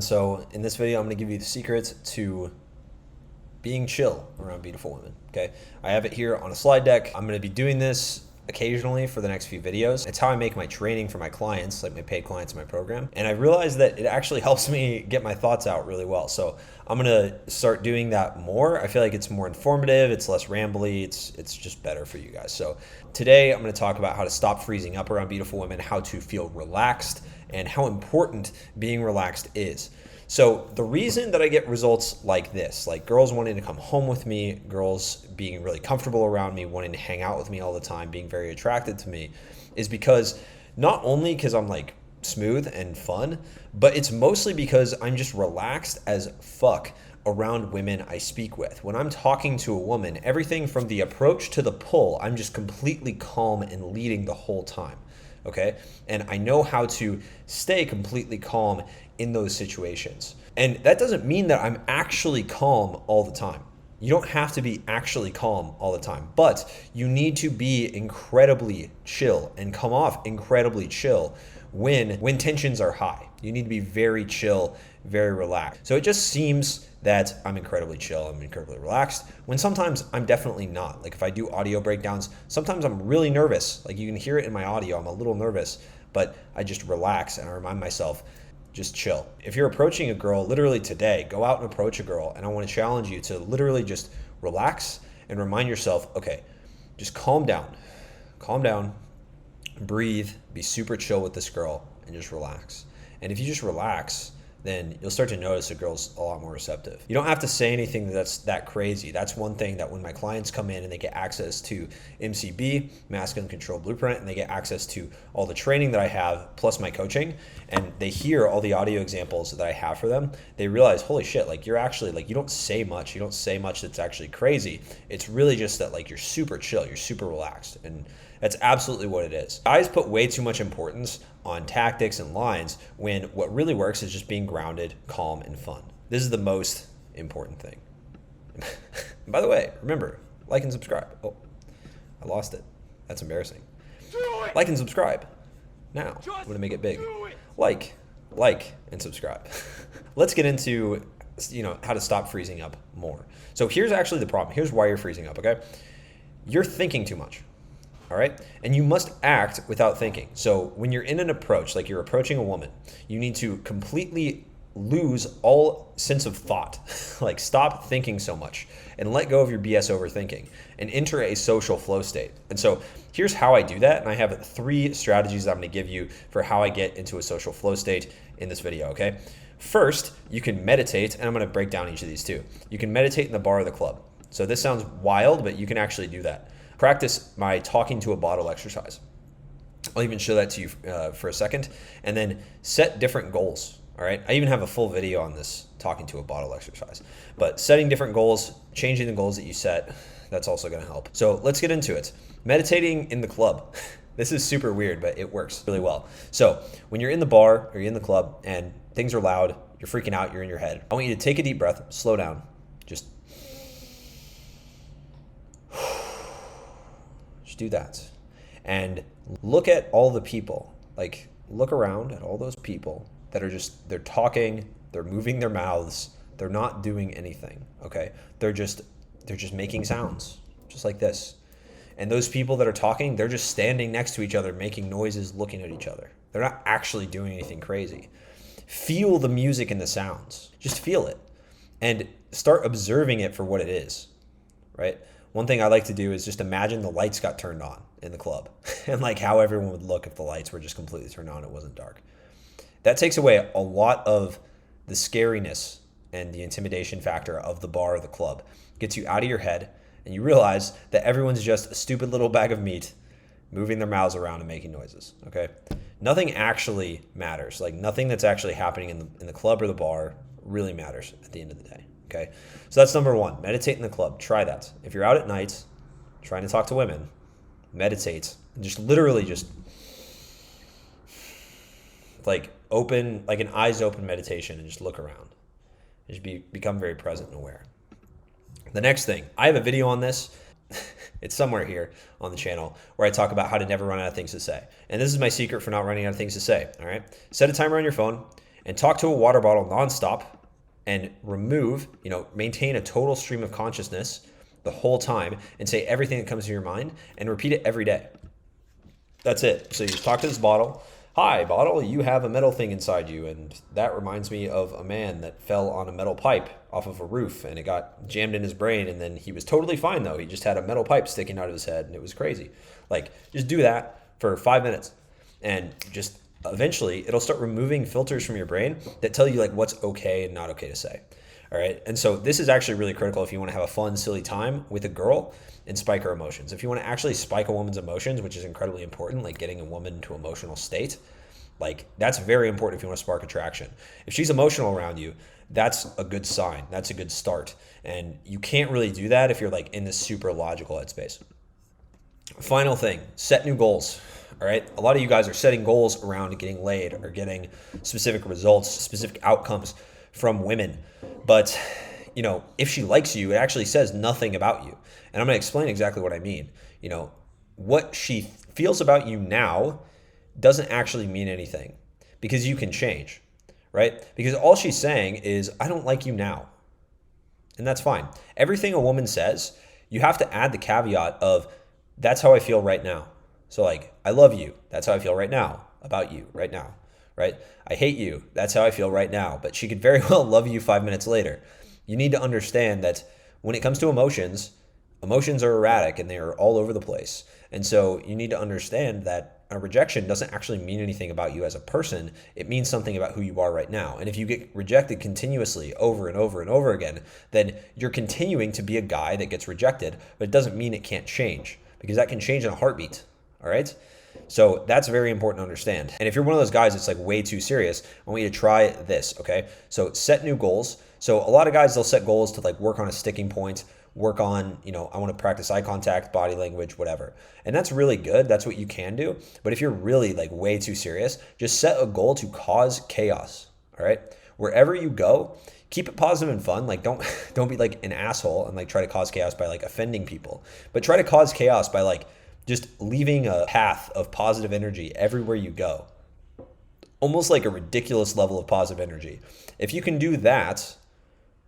So in this video, I'm going to give you the secrets to being chill around beautiful women, okay? I have it here on a slide deck. I'm going to be doing this occasionally for the next few videos. It's how I make my training for my clients, like my paid clients in my program. And I realized that it actually helps me get my thoughts out really well. So I'm going to start doing that more. I feel like it's more informative, it's less rambly, it's just better for you guys. So today I'm going to talk about how to stop freezing up around beautiful women, how to feel relaxed, and how important being relaxed is. So the reason that I get results like this, like girls wanting to come home with me, girls being really comfortable around me, wanting to hang out with me all the time, being very attracted to me, is because not only because I'm like smooth and fun, but it's mostly because I'm just relaxed as fuck around women I speak with. When I'm talking to a woman, everything from the approach to the pull, I'm just completely calm and leading the whole time. Okay. And I know how to stay completely calm in those situations. And that doesn't mean that I'm actually calm all the time. You don't have to be actually calm all the time, but you need to be incredibly chill and come off incredibly chill when tensions are high. You need to be very chill, very relaxed. So it just seems that I'm incredibly chill, I'm incredibly relaxed, when sometimes I'm definitely not. Like if I do audio breakdowns, sometimes I'm really nervous. Like you can hear it in my audio, I'm a little nervous, but I just relax and I remind myself, just chill. If you're approaching a girl literally today, go out and approach a girl, and I want to challenge you to literally just relax and remind yourself, okay, just calm down, breathe, be super chill with this girl, and just relax. And if you just relax, then you'll start to notice a girl's a lot more receptive. You don't have to say anything that's that crazy. That's one thing that when my clients come in and they get access to MCB, Masculine Control Blueprint, and they get access to all the training that I have, plus my coaching, and they hear all the audio examples that I have for them, they realize, holy shit, like you're actually, like you don't say much that's actually crazy. It's really just that like you're super chill, you're super relaxed, and that's absolutely what it is. Guys put way too much importance on tactics and lines when what really works is just being grounded, calm, and fun. This is the most important thing. By the way, remember, like and subscribe. Oh, I lost it. That's embarrassing. Like and subscribe. Now, I'm gonna make it big. Like, and subscribe. Let's get into, how to stop freezing up more. So here's actually the problem. Here's why you're freezing up, okay? You're thinking too much. All right. And you must act without thinking. So when you're in an approach, like you're approaching a woman, you need to completely lose all sense of thought. Like stop thinking so much and let go of your BS overthinking and enter a social flow state. And so here's how I do that. And I have 3 strategies I'm going to give you for how I get into a social flow state in this video. Okay. First, you can meditate, and I'm going to break down each of these too. You can meditate in the bar or the club. So this sounds wild, but you can actually do that. Practice my talking to a bottle exercise. I'll even show that to you for a second, and then set different goals. All right. I even have a full video on this talking to a bottle exercise, but setting different goals, changing the goals that you set, that's also going to help. So let's get into it. Meditating in the club. This is super weird, but it works really well. So when you're in the bar or you're in the club and things are loud, you're freaking out, you're in your head, I want you to take a deep breath, slow down, just do that. And look at all the people, like look around at all those people that are just, they're talking, they're moving their mouths, they're not doing anything, okay? They're just making sounds, just like this. And those people that are talking, they're just standing next to each other, making noises, looking at each other. They're not actually doing anything crazy. Feel the music and the sounds, just feel it and start observing it for what it is, right? One thing I like to do is just imagine the lights got turned on in the club and like how everyone would look if the lights were just completely turned on, it wasn't dark. That takes away a lot of the scariness and the intimidation factor of the bar or the club. Gets you out of your head and you realize that everyone's just a stupid little bag of meat moving their mouths around and making noises, okay? Nothing actually matters. Like nothing that's actually happening in the club or the bar really matters at the end of the day. Okay, so that's number 1. Meditate in the club. Try that. If you're out at night trying to talk to women, meditate and just literally just like open, like an eyes open meditation and just look around. Just become very present and aware. The next thing, I have a video on this. It's somewhere here on the channel where I talk about how to never run out of things to say. And this is my secret for not running out of things to say. All right, set a timer on your phone and talk to a water bottle nonstop and remove, maintain a total stream of consciousness the whole time and say everything that comes to your mind and repeat it every day. That's it. So you just talk to this bottle. Hi, bottle, you have a metal thing inside you, and that reminds me of a man that fell on a metal pipe off of a roof, and it got jammed in his brain, and then he was totally fine, though. He just had a metal pipe sticking out of his head, and it was crazy. Like, just do that for 5 minutes, and just eventually it'll start removing filters from your brain that tell you, like, what's okay and not okay to say. All right. And so this is actually really critical if you want to have a fun, silly time with a girl and spike her emotions. If you want to actually spike a woman's emotions, which is incredibly important, like getting a woman into an emotional state, like that's very important if you want to spark attraction. If she's emotional around you, that's a good sign. That's a good start. And you can't really do that if you're like in this super logical headspace. Final thing, set new goals. All right. A lot of you guys are setting goals around getting laid or getting specific results, specific outcomes from women. But, if she likes you, it actually says nothing about you. And I'm going to explain exactly what I mean. What she feels about you now doesn't actually mean anything because you can change, right? Because all she's saying is, I don't like you now. And that's fine. Everything a woman says, you have to add the caveat of, that's how I feel right now. So like, I love you. That's how I feel right now about you right now. Right? I hate you. That's how I feel right now. But she could very well love you 5 minutes later. You need to understand that when it comes to emotions, emotions are erratic and they are all over the place. And so you need to understand that a rejection doesn't actually mean anything about you as a person. It means something about who you are right now. And if you get rejected continuously over and over and over again, then you're continuing to be a guy that gets rejected, but it doesn't mean it can't change because that can change in a heartbeat. All right? So that's very important to understand. And if you're one of those guys that's like way too serious, I want you to try this, okay? So set new goals. So a lot of guys, they'll set goals to like work on a sticking point, work on, I want to practice eye contact, body language, whatever. And that's really good. That's what you can do. But if you're really like way too serious, just set a goal to cause chaos, all right? Wherever you go, keep it positive and fun. Like don't be like an asshole and like try to cause chaos by like offending people, but try to cause chaos by like just leaving a path of positive energy everywhere you go. Almost like a ridiculous level of positive energy. If you can do that,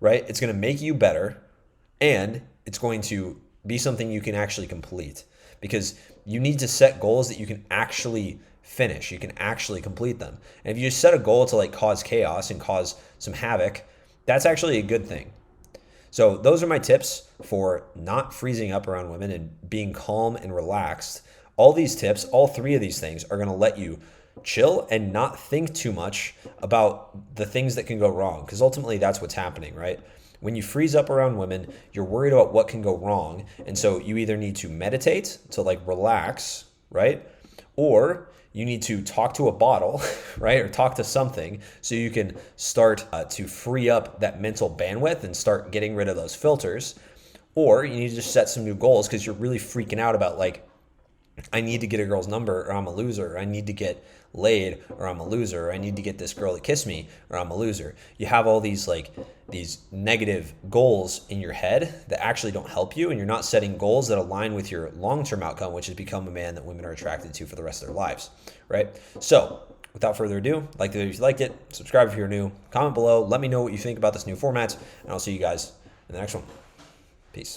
right, it's going to make you better and it's going to be something you can actually complete because you need to set goals that you can actually finish. You can actually complete them. And if you just set a goal to like cause chaos and cause some havoc, that's actually a good thing. So those are my tips for not freezing up around women and being calm and relaxed. All these tips, all three of these things are going to let you chill and not think too much about the things that can go wrong because ultimately that's what's happening, right? When you freeze up around women, you're worried about what can go wrong. And so you either need to meditate to like relax, right? Or you need to talk to a bottle, right? Or talk to something so you can start to free up that mental bandwidth and start getting rid of those filters. Or you need to just set some new goals because you're really freaking out about like, I need to get a girl's number or I'm a loser. Or I need to get laid or I'm a loser. Or I need to get this girl to kiss me or I'm a loser. You have all these negative goals in your head that actually don't help you, and you're not setting goals that align with your long-term outcome, which is become a man that women are attracted to for the rest of their lives, right? So without further ado, like the video if you liked it, subscribe if you're new, comment below, let me know what you think about this new format, and I'll see you guys in the next one.